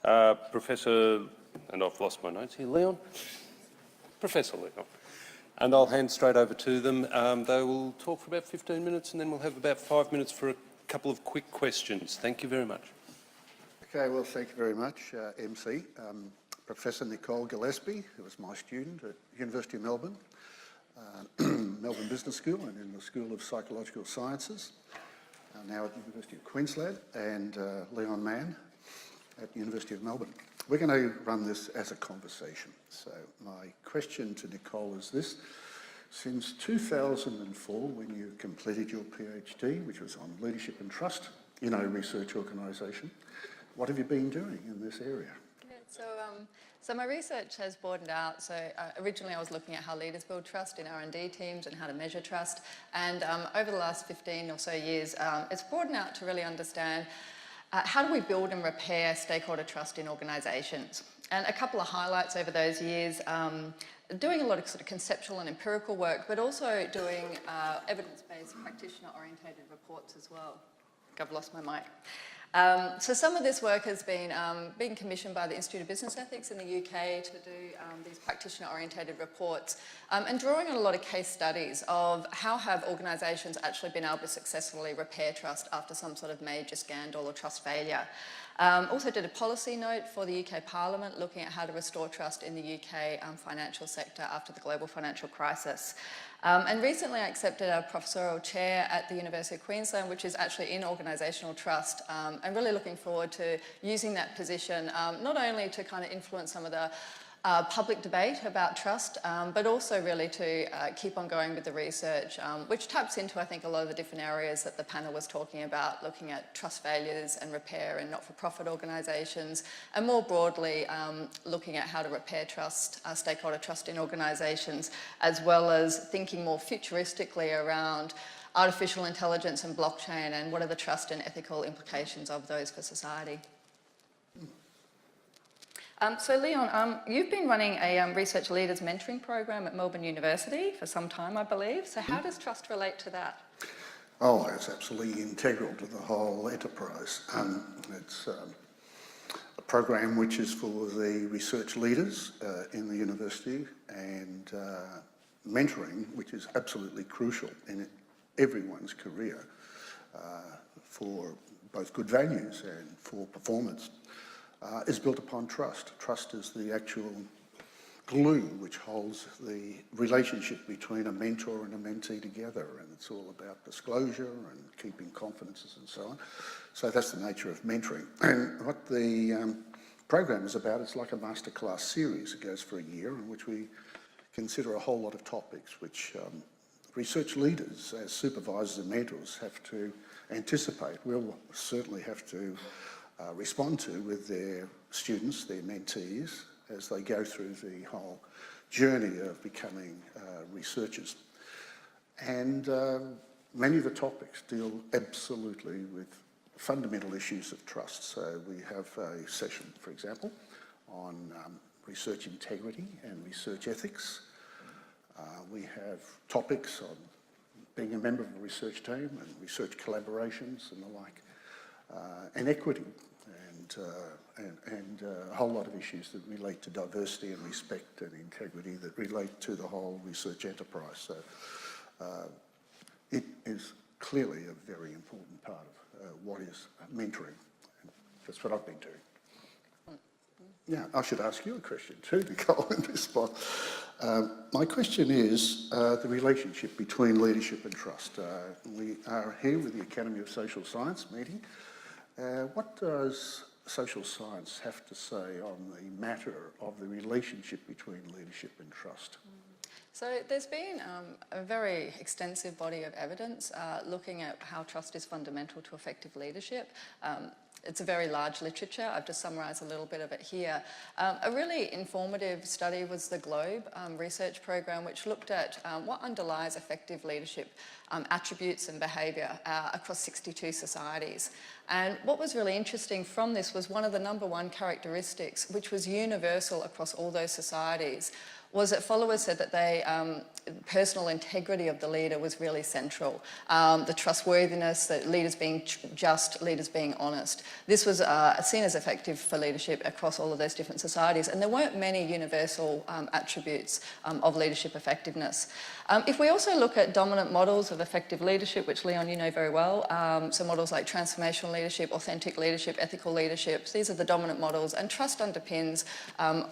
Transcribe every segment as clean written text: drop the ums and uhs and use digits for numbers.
Professor, and I've lost my notes here, Leon? Professor Leon. And I'll hand straight over to them. They will talk for about 15 minutes and then we'll have about 5 minutes for a couple of quick questions. Thank you very much. Okay, well, thank you very much, MC. Professor Nicole Gillespie, who was my student at University of Melbourne, Melbourne Business School and in the School of Psychological Sciences, now at the University of Queensland, and Leon Mann at University of Melbourne. We're going to run this as a conversation. So my question to Nicole is this. Since 2004, when you completed your PhD, which was on leadership and trust in a research organisation, what have you been doing in this area? Yeah, so my research has broadened out. So originally I was looking at how leaders build trust in R&D teams and how to measure trust. And over the last 15 or so years, it's broadened out to really understand how do we build and repair stakeholder trust in organisations. And a couple of highlights over those years, doing a lot of sort of conceptual and empirical work, but also doing evidence-based practitioner-orientated reports as well. I've lost my mic. So some of this work has been being commissioned by the Institute of Business Ethics in the UK to do these practitioner-orientated reports and drawing on a lot of case studies of how have organisations actually been able to successfully repair trust after some sort of major scandal or trust failure. Also did a policy note for the UK Parliament looking at how to restore trust in the UK financial sector after the global financial crisis. And recently I accepted a professorial chair at the University of Queensland, which is actually in organisational trust, and really looking forward to using that position, not only to kind of influence some of the public debate about trust, but also really to keep on going with the research, which taps into, I think, a lot of the different areas that the panel was talking about, looking at trust failures and repair in not-for-profit organisations, and more broadly, looking at how to repair trust, stakeholder trust in organisations, as well as thinking more futuristically around artificial intelligence and blockchain, and what are the trust and ethical implications of those for society. So Leon, you've been running a research leaders mentoring program at Melbourne University for some time, I believe. So how does trust relate to that? Oh, it's absolutely integral to the whole enterprise. It's a program which is for the research leaders in the university, and mentoring, which is absolutely crucial in everyone's career for both good values and for performance. Is built upon trust. Trust is the actual glue which holds the relationship between a mentor and a mentee together, and it's all about disclosure and keeping confidences and so on. So that's the nature of mentoring. And what the program is about, it's like a masterclass series. It goes for a year, in which we consider a whole lot of topics which research leaders as supervisors and mentors have to anticipate. We'll certainly have to respond to with their students, their mentees, as they go through the whole journey of becoming researchers. And many of the topics deal absolutely with fundamental issues of trust. So we have a session, for example, on research integrity and research ethics. We have topics on being a member of a research team and research collaborations and the like, and equity, and a whole lot of issues that relate to diversity and respect and integrity that relate to the whole research enterprise. So it is clearly a very important part of what is mentoring. And that's what I've been doing. Yeah, I should ask you a question too, Nicole, in this spot. My question is the relationship between leadership and trust. We are here with the Academy of Social Science meeting. What does social science have to say on the matter of the relationship between leadership and trust? So there's been a very extensive body of evidence looking at how trust is fundamental to effective leadership. It's a very large literature. I've just summarised a little bit of it here. A really informative study was the GLOBE research program, which looked at what underlies effective leadership attributes and behaviour across 62 societies. And what was really interesting from this was one of the #1 characteristics, which was universal across all those societies, was that followers said that personal integrity of the leader was really central. The trustworthiness, that leaders being just, leaders being honest. This was seen as effective for leadership across all of those different societies, and there weren't many universal attributes of leadership effectiveness. If we also look at dominant models of effective leadership, which Leon, you know very well, so models like transformational leadership, authentic leadership, ethical leadership, these are the dominant models, and trust underpins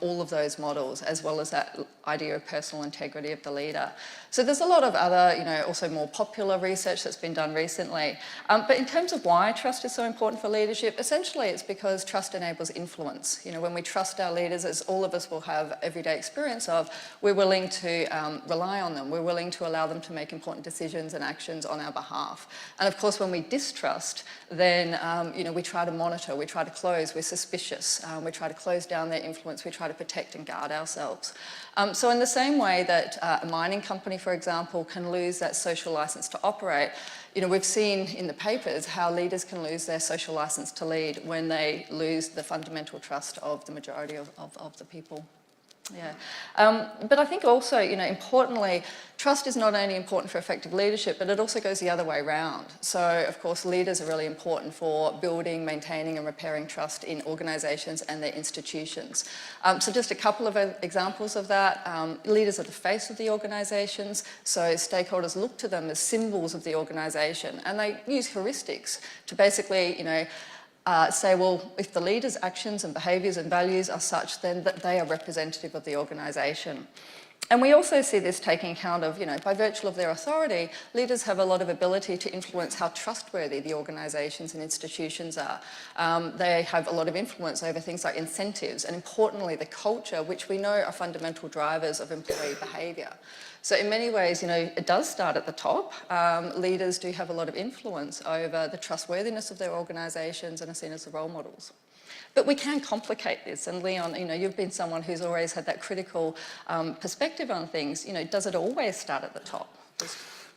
all of those models, as well as that idea of personal integrity of the leader. So there's a lot of other, also more popular research that's been done recently. But in terms of why trust is so important for leadership, essentially it's because trust enables influence. When we trust our leaders, as all of us will have everyday experience of, we're willing to rely on them. We're willing to allow them to make important decisions and actions on our behalf. And of course, when we distrust, then we try to monitor, we try to close, we're suspicious, we try to close down their influence, we try to protect and guard ourselves. So in the same way that a mining company, for example, can lose that social license to operate, we've seen in the papers how leaders can lose their social license to lead when they lose the fundamental trust of the majority of the people. Yeah, but I think also, importantly, trust is not only important for effective leadership, but it also goes the other way around. So, of course, leaders are really important for building, maintaining and repairing trust in organisations and their institutions. So just a couple of examples of that. Leaders are the face of the organisations, so stakeholders look to them as symbols of the organisation, and they use heuristics to basically, say, well, if the leader's actions and behaviours and values are such, then that they are representative of the organisation. And we also see this taking account of, by virtue of their authority, leaders have a lot of ability to influence how trustworthy the organisations and institutions are. They have a lot of influence over things like incentives and, importantly, the culture, which we know are fundamental drivers of employee behaviour. So in many ways, it does start at the top. Leaders do have a lot of influence over the trustworthiness of their organisations and are seen as the role models. But we can complicate this, and Leon, you've been someone who's always had that critical perspective on things. Does it always start at the top?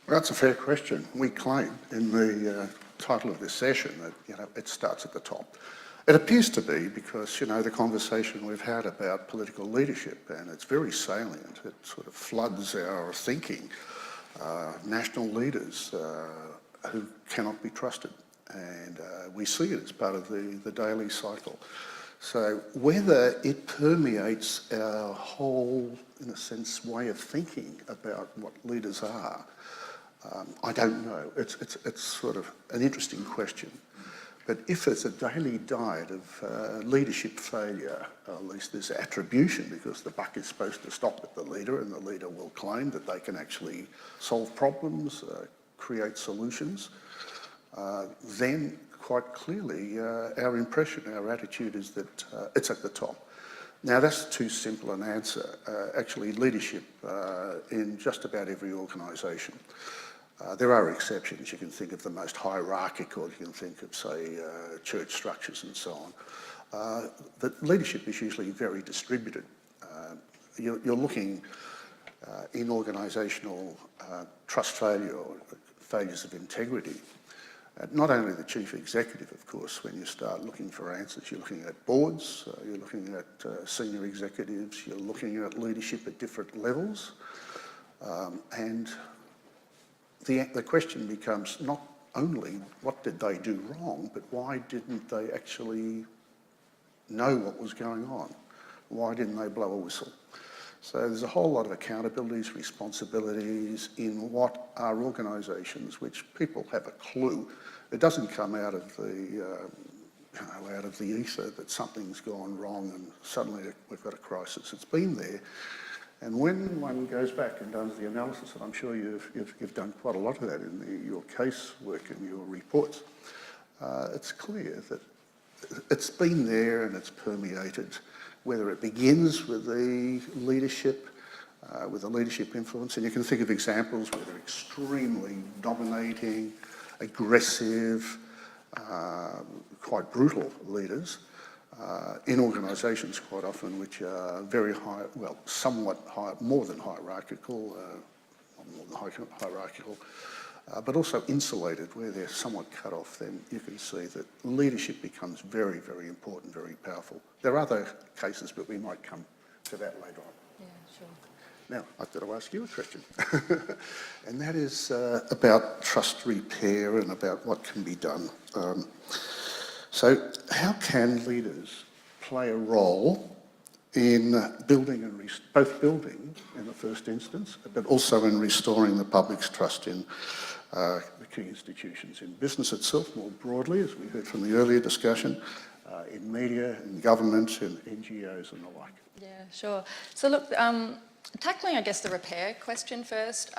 Well, that's a fair question. We claim in the title of this session that it starts at the top. It appears to be because, the conversation we've had about political leadership, and it's very salient. It sort of floods our thinking. National leaders who cannot be trusted. And we see it as part of the daily cycle. So whether it permeates our whole, in a sense, way of thinking about what leaders are, I don't know. It's sort of an interesting question. But if it's a daily diet of leadership failure, at least there's attribution, because the buck is supposed to stop at the leader, and the leader will claim that they can actually solve problems, create solutions, then quite clearly our impression, our attitude is that it's at the top. Now, that's too simple an answer. Actually, leadership in just about every organisation. There are exceptions. You can think of the most hierarchical, you can think of, say, church structures and so on. But leadership is usually very distributed. You're looking in organisational trust failure or failures of integrity. Not only the chief executive, of course, when you start looking for answers, you're looking at boards, you're looking at senior executives, you're looking at leadership at different levels. And the question becomes not only what did they do wrong, but why didn't they actually know what was going on? Why didn't they blow a whistle? So there's a whole lot of accountabilities, responsibilities in what are organisations which people have a clue. It doesn't come out of the out of the ether that something's gone wrong and suddenly we've got a crisis. It's been there. And when one goes back and does the analysis, and I'm sure you've done quite a lot of that in your case work and your reports, it's clear that it's been there and it's permeated. Whether it begins with the leadership influence, and you can think of examples where they're extremely dominating, aggressive, quite brutal leaders in organisations quite often which are very high, well, somewhat high, more than hierarchical, but also insulated, where they're somewhat cut off. Then you can see that leadership becomes very, very important, very powerful. There are other cases, but we might come to that later on. Yeah, sure. Now, I've got to ask you a question. And that is about trust repair and about what can be done. So how can leaders play a role in building and both building in the first instance, but also in restoring the public's trust in the key institutions, in business itself more broadly, as we heard from the earlier discussion, in media, in government, in NGOs and the like? Yeah, sure. So look, tackling, I guess, the repair question first,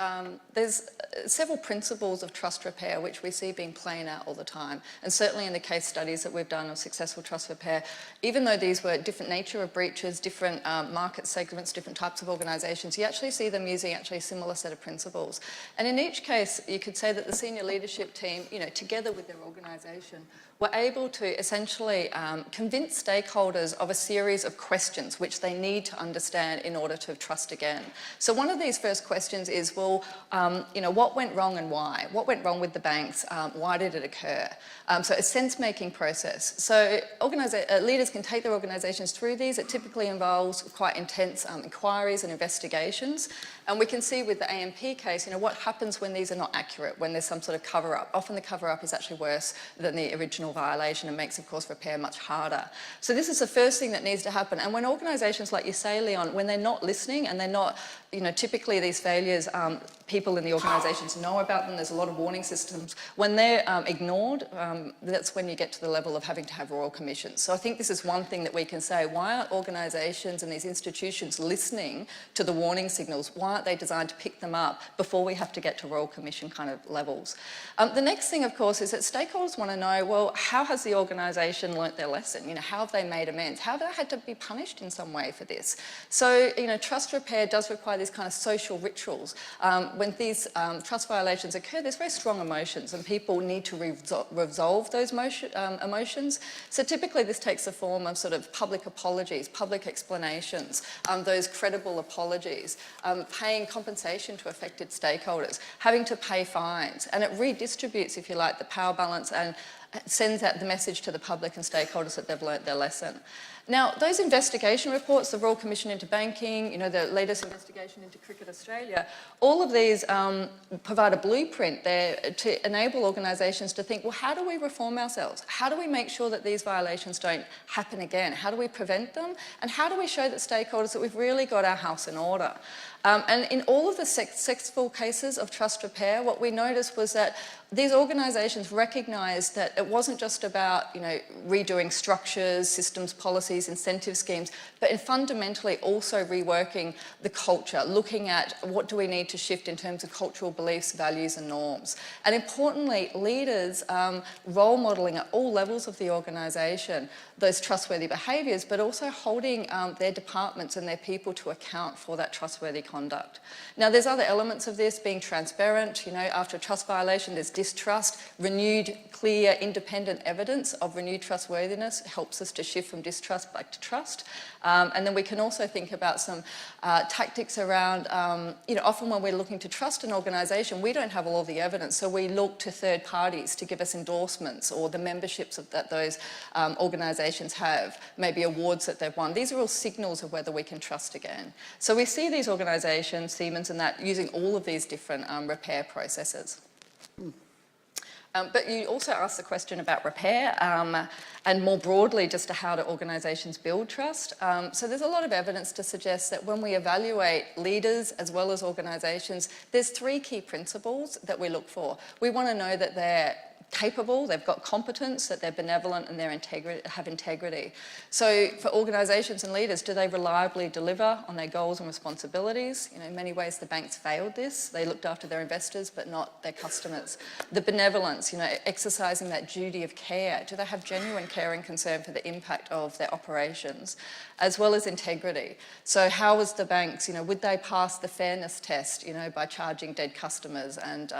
there's several principles of trust repair which we see being playing out all the time. And certainly in the case studies that we've done of successful trust repair, even though these were different nature of breaches, different market segments, different types of organisations, you actually see them using actually a similar set of principles. And in each case, you could say that the senior leadership team, together with their organisation, were able to essentially convince stakeholders of a series of questions which they need to understand in order to trust again. So one of these first questions is, well, what went wrong and why? What went wrong with the banks? Why did it occur? So a sense-making process. So leaders can take their organisations through these. It typically involves quite intense inquiries and investigations. And we can see with the AMP case, what happens when these are not accurate, when there's some sort of cover-up. Often the cover-up is actually worse than the original violation and makes, of course, repair much harder. So this is the first thing that needs to happen. And when organisations, like you say, Leon, when they're not listening and they're not, typically these failures, people in the organisations know about them, there's a lot of warning systems. When they're ignored, that's when you get to the level of having to have royal commissions. So I think this is one thing that we can say. Why aren't organisations and these institutions listening to the warning signals? Why aren't they designed to pick them up before we have to get to royal commission kind of levels? The next thing, of course, is that stakeholders want to know, well, how has the organisation learnt their lesson? How have they made amends? How have they had to be punished in some way for this? So, trust repair does require these kind of social rituals. When these trust violations occur, there's very strong emotions and people need to resolve those emotions. So typically this takes the form of sort of public apologies, public explanations, those credible apologies, paying compensation to affected stakeholders, having to pay fines, and it redistributes, if you like, the power balance and sends out the message to the public and stakeholders that they've learnt their lesson. Now, those investigation reports, the Royal Commission into Banking, the latest investigation into Cricket Australia, all of these provide a blueprint there to enable organisations to think, well, how do we reform ourselves? How do we make sure that these violations don't happen again? How do we prevent them? And how do we show that stakeholders that we've really got our house in order? And in all of the successful cases of trust repair, what we noticed was that these organisations recognised that it wasn't just about, redoing structures, systems, policies, incentive schemes, but in fundamentally also reworking the culture, looking at what do we need to shift in terms of cultural beliefs, values and norms. And importantly, leaders role modelling at all levels of the organisation those trustworthy behaviours, but also holding their departments and their people to account for that trustworthy conduct. Now, there's other elements of this, being transparent. After a trust violation, there's distrust. Renewed, clear, independent evidence of renewed trustworthiness helps us to shift from distrust back to trust. And then we can also think about some tactics around, often when we're looking to trust an organisation, we don't have all of the evidence, so we look to third parties to give us endorsements or the memberships that those organisations have, maybe awards that they've won. These are all signals of whether we can trust again. So we see these organisations, Siemens and that, using all of these different repair processes. But you also asked the question about repair and more broadly just to how do organisations build trust. So there's a lot of evidence to suggest that when we evaluate leaders as well as organisations, there's three key principles that we look for. We want to know that they're capable, they've got competence, that they're benevolent and have integrity. So for organisations and leaders, do they reliably deliver on their goals and responsibilities? In many ways the banks failed this. They looked after their investors but not their customers. The benevolence, exercising that duty of care. Do they have genuine care and concern for the impact of their operations? As well as integrity. So how was the banks, would they pass the fairness test, by charging dead customers and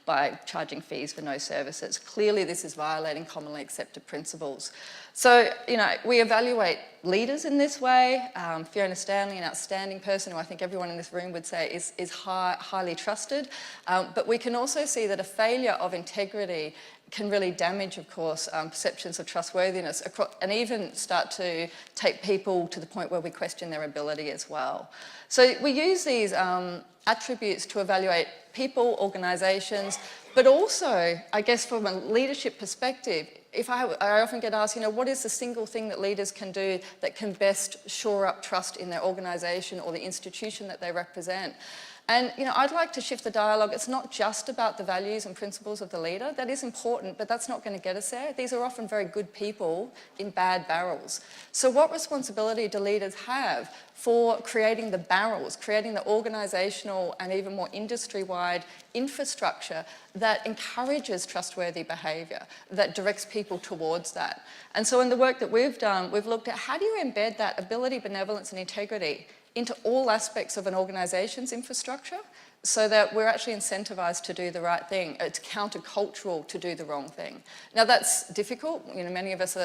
by charging fees for no services? Clearly this is violating commonly accepted principles. So, we evaluate leaders in this way. Fiona Stanley, an outstanding person who I think everyone in this room would say is highly trusted. But we can also see that a failure of integrity can really damage, of course, perceptions of trustworthiness and even start to take people to the point where we question their ability as well. So we use these attributes to evaluate people, organisations, but also, I guess from a leadership perspective, I often get asked, what is the single thing that leaders can do that can best shore up trust in their organisation or the institution that they represent? And, I'd like to shift the dialogue. It's not just about the values and principles of the leader. That is important, but that's not going to get us there. These are often very good people in bad barrels. So what responsibility do leaders have for creating the barrels, creating the organisational and even more industry-wide infrastructure that encourages trustworthy behaviour, that directs people towards that? And so in the work that we've done, we've looked at how do you embed that ability, benevolence and integrity into all aspects of an organisation's infrastructure so that we're actually incentivised to do the right thing. It's countercultural to do the wrong thing. Now that's difficult. Many of us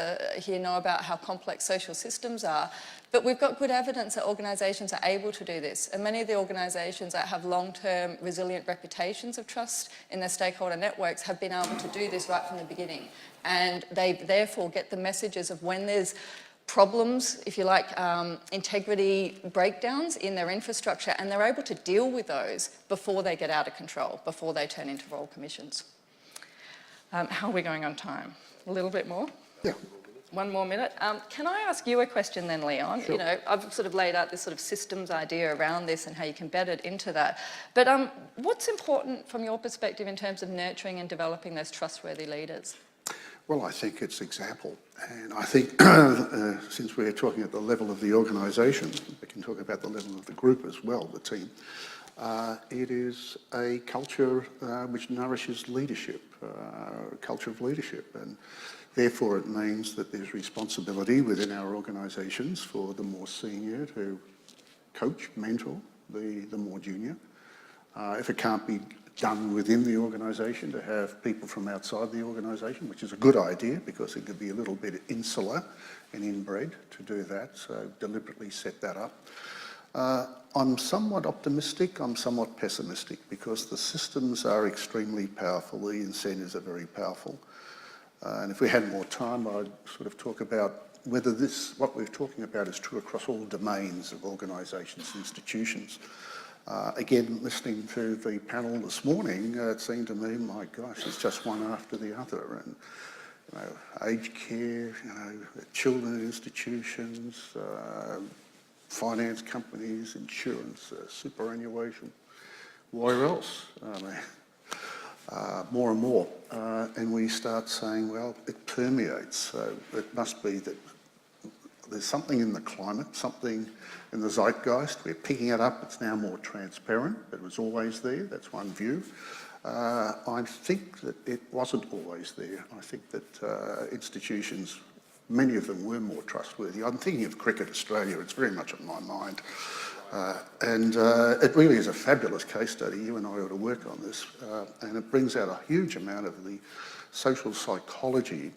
here know about how complex social systems are, but we've got good evidence that organisations are able to do this. And many of the organisations that have long-term resilient reputations of trust in their stakeholder networks have been able to do this right from the beginning. And they therefore get the messages of when there's problems, if you like, integrity breakdowns in their infrastructure, and they're able to deal with those before they get out of control, before they turn into royal commissions. How are we going on time? A little bit more? Yeah. 1 more minute. Can I ask you a question then, Leon? Sure. I've sort of laid out this sort of systems idea around this and how you can bed it into that. But what's important from your perspective in terms of nurturing and developing those trustworthy leaders? Well, I think it's example. And I think since we're talking at the level of the organisation, we can talk about the level of the group as well, the team. It is a culture which nourishes leadership, a culture of leadership. And therefore it means that there's responsibility within our organisations for the more senior to coach, mentor the more junior. If it can't be done within the organisation, to have people from outside the organisation, which is a good idea because it could be a little bit insular and inbred to do that, so deliberately set that up. I'm somewhat optimistic, I'm somewhat pessimistic because the systems are extremely powerful, the incentives are very powerful. And if we had more time, I'd sort of talk about whether what we're talking about is true across all domains of organisations, institutions. Again, listening to the panel this morning, it seemed to me, my gosh, it's just one after the other. And aged care, children institutions, finance companies, insurance, superannuation. Where else? More and more. And we start saying, well, it permeates. So it must be that there's something in the climate, something in the zeitgeist. We're picking it up. It's now more transparent. It was always there. That's one view. I think that it wasn't always there. I think that institutions, many of them were more trustworthy. I'm thinking of Cricket Australia. It's very much on my mind. And it really is a fabulous case study. You and I ought to work on this. And it brings out a huge amount of the social psychology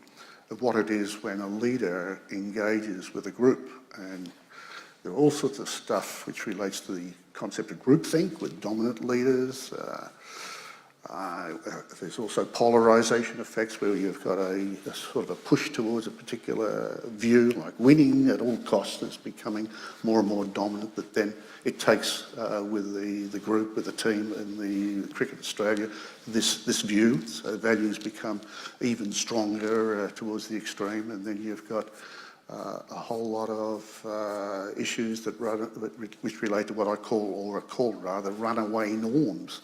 of what it is when a leader engages with a group. And there are all sorts of stuff which relates to the concept of groupthink with dominant leaders. There's also polarisation effects where you've got a sort of a push towards a particular view, like winning at all costs is becoming more and more dominant, but then it takes with the group, with the team in the Cricket Australia, this view, so values become even stronger towards the extreme, and then you've got a whole lot of issues which relate to what I call, or are called rather, runaway norms.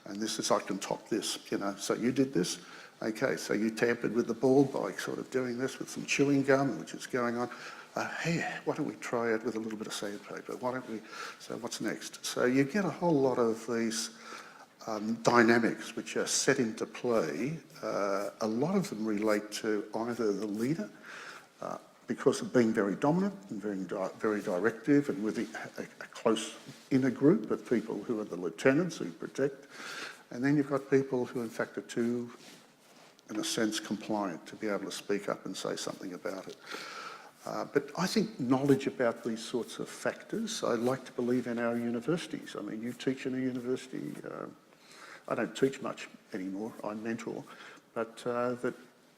And this is, I can top this, so you did this, okay, so you tampered with the ball by sort of doing this with some chewing gum, which is going on. Hey, why don't we try it with a little bit of sandpaper? So what's next? So you get a whole lot of these dynamics which are set into play. A lot of them relate to either the leader, because of being very dominant and very directive, and with a close inner group of people who are the lieutenants who protect. And then you've got people who in fact are too, in a sense, compliant to be able to speak up and say something about it. But I think knowledge about these sorts of factors, I like to believe in our universities. I mean, you teach in a university. I don't teach much anymore, I mentor. but that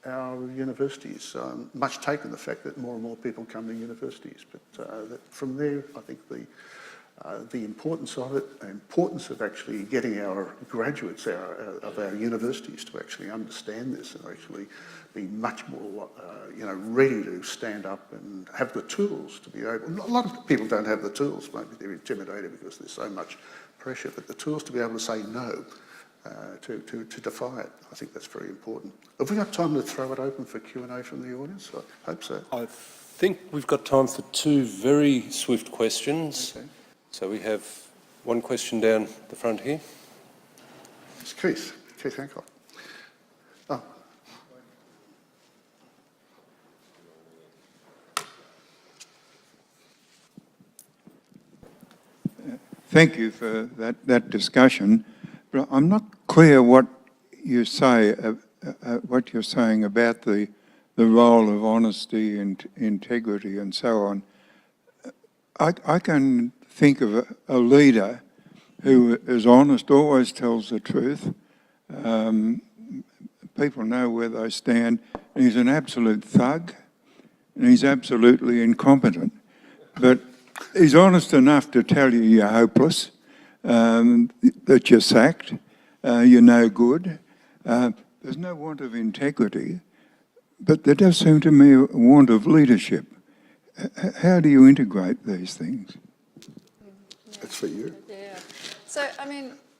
our universities, much taken the fact that more and more people come to universities, but that from there, I think the importance of it, the importance of actually getting our graduates of our universities to actually understand this and actually be much more, ready to stand up and have the tools to be able. A lot of people don't have the tools. Maybe they're intimidated because there's so much pressure, but the tools to be able to say no, to defy it. I think that's very important. Have we got time to throw it open for Q&A from the audience? I hope so. I think we've got time for two very swift questions. Okay. So we have one question down the front here. It's Keith Hancock. Oh. Thank you for that discussion, but I'm not clear what you say, what you're saying about the role of honesty and integrity and so on. I can think of a leader who is honest, always tells the truth. People know where they stand. He's an absolute thug, and he's absolutely incompetent. But he's honest enough to tell you you're hopeless, that you're sacked, you're no good. There's no want of integrity, but there does seem to me a want of leadership. How do you integrate these things? That's for you. Yeah. So,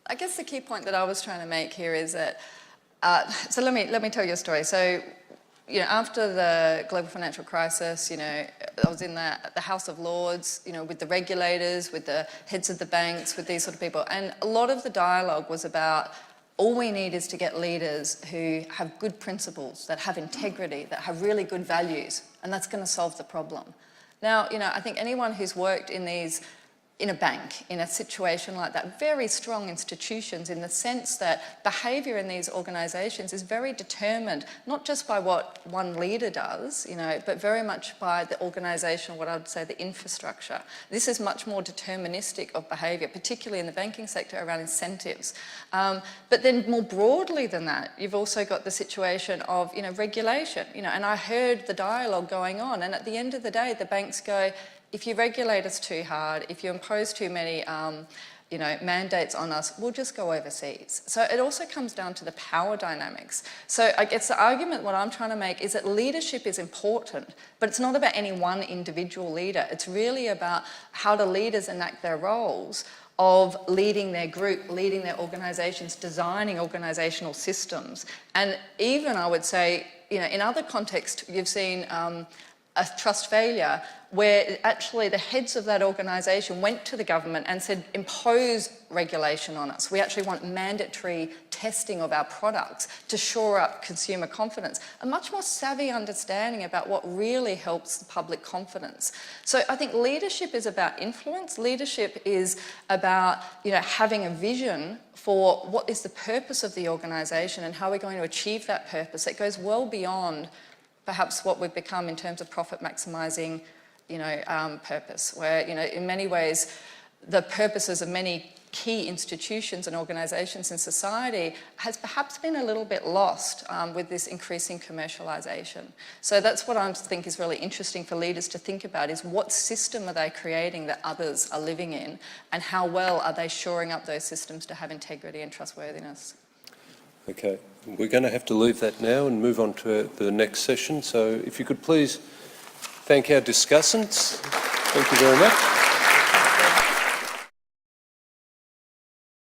I guess the key point that I was trying to make here is that, so let me tell you a story. So, after the global financial crisis, I was in the House of Lords, with the regulators, with the heads of the banks, with these sort of people. And a lot of the dialogue was about all we need is to get leaders who have good principles, that have integrity, that have really good values, and that's going to solve the problem. Now, I think anyone who's worked in a bank, in a situation like that, very strong institutions in the sense that behaviour in these organisations is very determined, not just by what one leader does, but very much by the organisation, what I would say the infrastructure. This is much more deterministic of behaviour, particularly in the banking sector around incentives. But then more broadly than that, you've also got the situation of, regulation, and I heard the dialogue going on, and at the end of the day, the banks go, if you regulate us too hard, if you impose too many, mandates on us, we'll just go overseas. So it also comes down to the power dynamics. So I guess the argument, what I'm trying to make is that leadership is important, but it's not about any one individual leader. It's really about how do leaders enact their roles of leading their group, leading their organisations, designing organisational systems. And even, I would say, in other contexts, you've seen a trust failure where actually the heads of that organisation went to the government and said, impose regulation on us. We actually want mandatory testing of our products to shore up consumer confidence. A much more savvy understanding about what really helps the public confidence. So I think leadership is about influence. Leadership is about, having a vision for what is the purpose of the organisation and how we're going to achieve that purpose. It goes well beyond perhaps what we've become in terms of profit maximising, purpose, where, in many ways, the purposes of many key institutions and organisations in society has perhaps been a little bit lost with this increasing commercialisation. So that's what I think is really interesting for leaders to think about, is what system are they creating that others are living in, and how well are they shoring up those systems to have integrity and trustworthiness? Okay, we're going to have to leave that now and move on to the next session. So if you could please thank our discussants. Thank you very much.